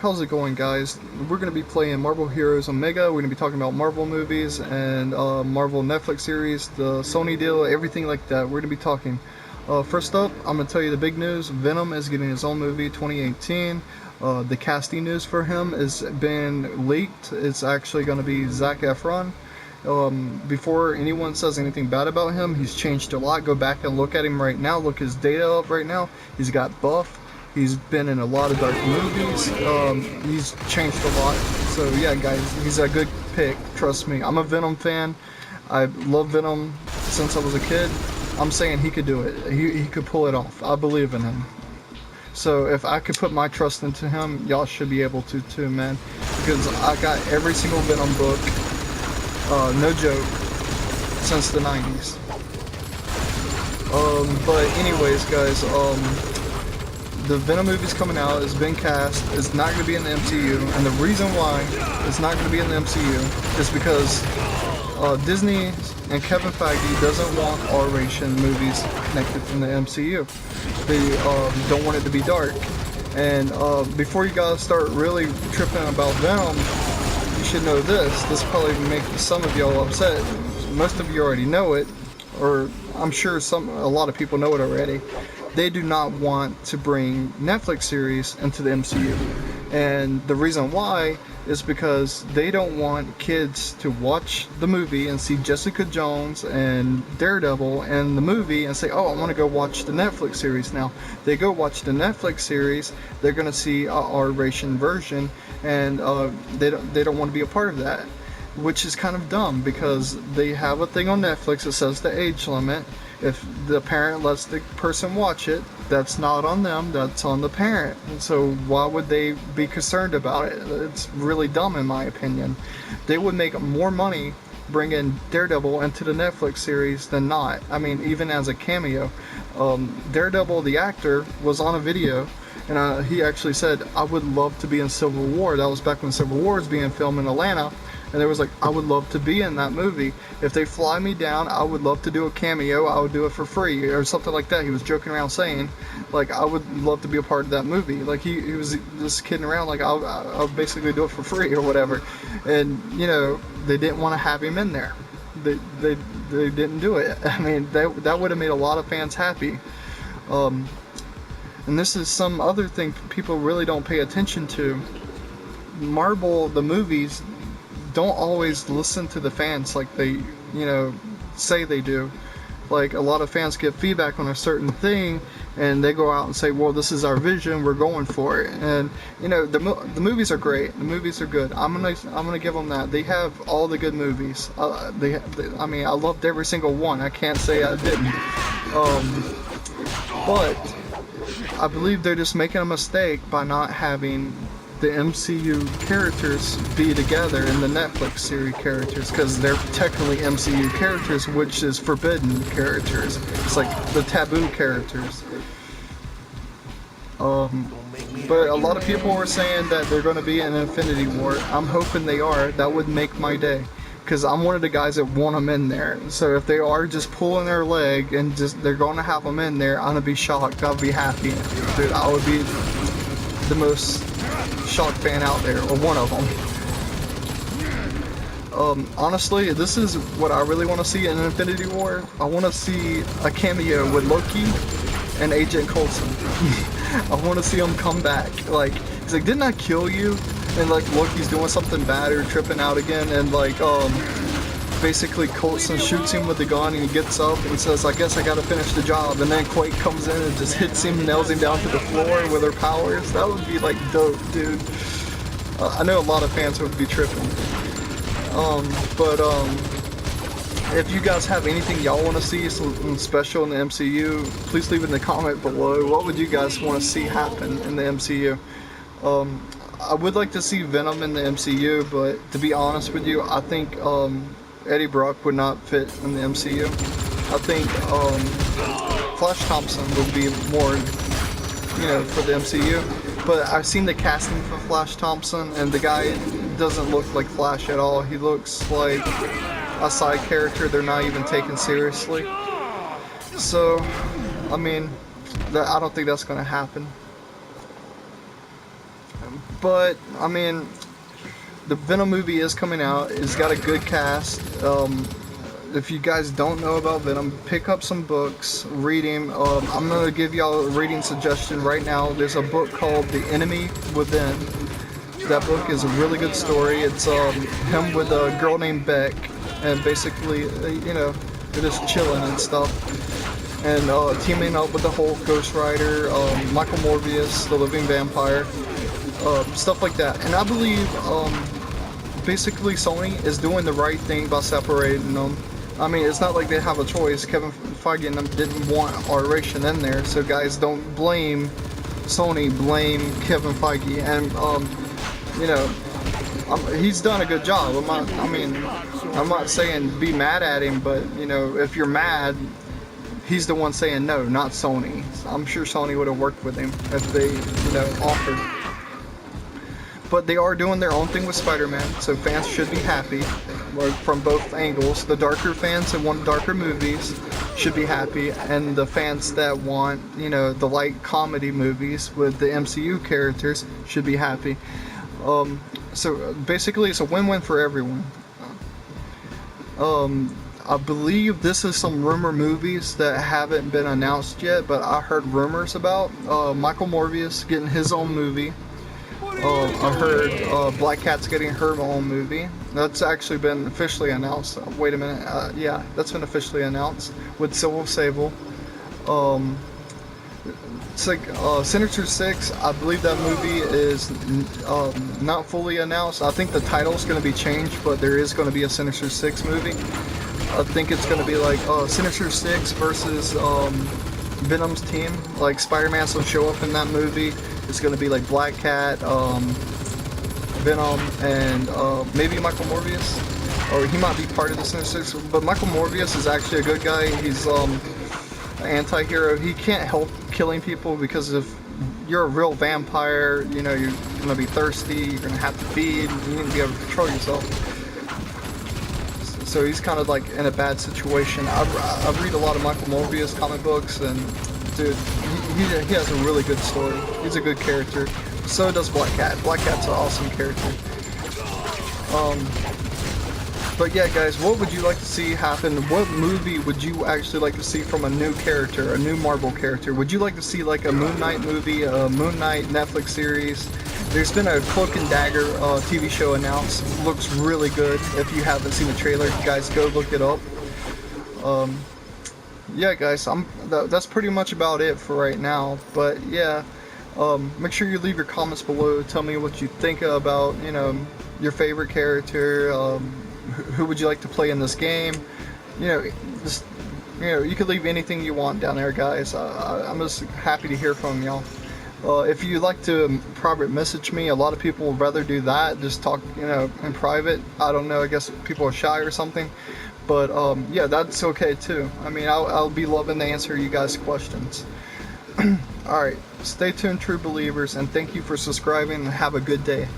How's it going, guys? We're going to be playing Marvel Heroes Omega. We're going to be talking about Marvel movies and Marvel Netflix series, the Sony deal, everything like that. We're going to be talking. First up, I'm going to tell you the big news. Venom is getting his own movie 2018. The casting news for him has been leaked. It's actually going to be Zac Efron. Before anyone says anything bad about him, he's changed a lot. Go back and look at him right now. Look his data up right now. He's got buff. He's been in a lot of dark movies. He's changed a lot. So yeah, guys, he's a good pick. Trust me. I'm a Venom fan. I love Venom since I was a kid. I'm saying he could do it. He could pull it off. I believe in him. So if I could put my trust into him, y'all should be able to too, man. Because I got every single Venom book, no joke, since the 90s. But anyways, guys, the Venom movie's coming out. It's been cast. It's not going to be in the MCU, and the reason why it's not going to be in the MCU is because Disney and Kevin Feige doesn't want R-rated movies connected in the MCU. They don't want it to be dark. And before you guys start really tripping about Venom, you should know this. This probably make some of y'all upset. Most of you already know it, or I'm sure a lot of people know it already. They do not want to bring Netflix series into the MCU. And the reason why is because they don't want kids to watch the movie and see Jessica Jones and Daredevil and the movie and say, oh, I want to go watch the Netflix series now. They go watch the Netflix series, they're going to see a R-rated version, and they don't want to be a part of that. Which is kind of dumb because they have a thing on Netflix that says the age limit. If the parent lets the person watch it, that's not on them, that's on the parent. And so why would they be concerned about it? It's really dumb in my opinion. They would make more money bringing Daredevil into the Netflix series than not. I mean, even as a cameo. Daredevil, the actor, was on a video, and he actually said, I would love to be in Civil War. That was back when Civil War was being filmed in Atlanta. And there was like, I would love to be in that movie. If they fly me down, I would love to do a cameo. I would do it for free or something like that. He was joking around saying, like, I would love to be a part of that movie. Like he was just kidding around, like I'll basically do it for free or whatever. And you know, they didn't want to have him in there. They didn't do it. I mean, that would have made a lot of fans happy. And this is some other thing people really don't pay attention to. Marvel, the movies, don't always listen to the fans like they, say they do. Like a lot of fans get feedback on a certain thing and they go out and say, well, this is our vision, we're going for it. And the movies are great, the movies are good. I'm gonna give them that. They have all the good movies. I mean, I loved every single one. I can't say I didn't. But I believe they're just making a mistake by not having the MCU characters be together in the Netflix series characters, because they're technically MCU characters, which is forbidden characters. It's like the taboo characters. But a lot of people were saying that they're going to be in Infinity War. I'm hoping they are. That would make my day, because I'm one of the guys that want them in there. So if they are just pulling their leg and they're going to have them in there, I'm going to be shocked. I'll be happy. Dude, I would be the most shocked fan out there, or one of them. Honestly, this is what I really want to see in Infinity War. I want to see a cameo with Loki and Agent Coulson. I want to see him come back. Like, he's like, didn't I kill you? And like Loki's doing something bad or tripping out again, and like basically Coulson shoots him with the gun and he gets up and says, I guess I gotta finish the job, and then Quake comes in and just hits him, nails him down to the floor with her powers. That would be like dope, dude. I know a lot of fans would be tripping. But if you guys have anything y'all want to see something special in the MCU, please leave it in the comment below. What would you guys want to see happen in the MCU? I would like to see Venom in the MCU, but to be honest with you, I think Eddie Brock would not fit in the MCU. I think Flash Thompson would be more, for the MCU. But I've seen the casting for Flash Thompson, and the guy doesn't look like Flash at all. He looks like a side character they're not even taking seriously. So, I mean, I don't think that's going to happen. But I mean, the Venom movie is coming out. It's got a good cast. If you guys don't know about Venom, pick up some books, read them. I'm gonna give y'all a reading suggestion right now. There's a book called The Enemy Within. That book is a really good story. It's him with a girl named Beck, and basically, you know, they're just chilling and stuff. And teaming up with the Hulk, Ghost Rider, Michael Morbius, the Living Vampire, stuff like that. And I believe, basically, Sony is doing the right thing by separating them. I mean, it's not like they have a choice. Kevin Feige and them didn't want R-rated in there, so guys, don't blame Sony, blame Kevin Feige. And you know, he's done a good job. I'm not saying be mad at him, but you know, if you're mad, he's the one saying no, not Sony. I'm sure Sony would have worked with him if they, you know, offered. But they are doing their own thing with Spider-Man, so fans should be happy from both angles. The darker fans that want darker movies should be happy, and the fans that want, you know, the light comedy movies with the MCU characters should be happy. So basically, it's a win-win for everyone. I believe this is some rumor movies that haven't been announced yet, but I heard rumors about Michael Morbius getting his own movie. I heard Black Cat's getting her own movie. That's actually been officially announced. Wait a minute. Yeah, that's been officially announced with Civil Sable. It's like Sinister Six. I believe that movie is not fully announced. I think the title is going to be changed, but there is going to be a Sinister Six movie. I think it's going to be like Sinister Six versus Venom's team. Like Spider-Man's will show up in that movie. It's going to be like Black Cat, Venom, and maybe Michael Morbius. Or he might be part of the Sinister Six. But Michael Morbius is actually a good guy. He's an anti-hero. He can't help killing people because if you're a real vampire, you know, you're going to be thirsty, you're going to have to feed, you need to be able to control yourself. So he's kind of like in a bad situation. I read a lot of Michael Morbius comic books, and dude, he has a really good story. He's a good character. So does Black Cat. Black Cat's an awesome character. But yeah, guys, what would you like to see happen? What movie would you actually like to see from a new character, a new Marvel character? Would you like to see like a Moon Knight movie, a Moon Knight Netflix series? There's been a Cloak and Dagger TV show announced. Looks really good. If you haven't seen the trailer, guys, go look it up. Yeah, guys, that's pretty much about it for right now. But yeah, make sure you leave your comments below. Tell me what you think about, you know, your favorite character. Who would you like to play in this game? You know, just, you know, you can leave anything you want down there, guys. I'm just happy to hear from y'all. If you'd like to private message me, a lot of people would rather do that, just talk, you know, in private. I don't know, I guess people are shy or something. But yeah, that's okay too. I mean, I'll be loving to answer you guys' questions. Alright, stay tuned, true believers, and thank you for subscribing, and have a good day.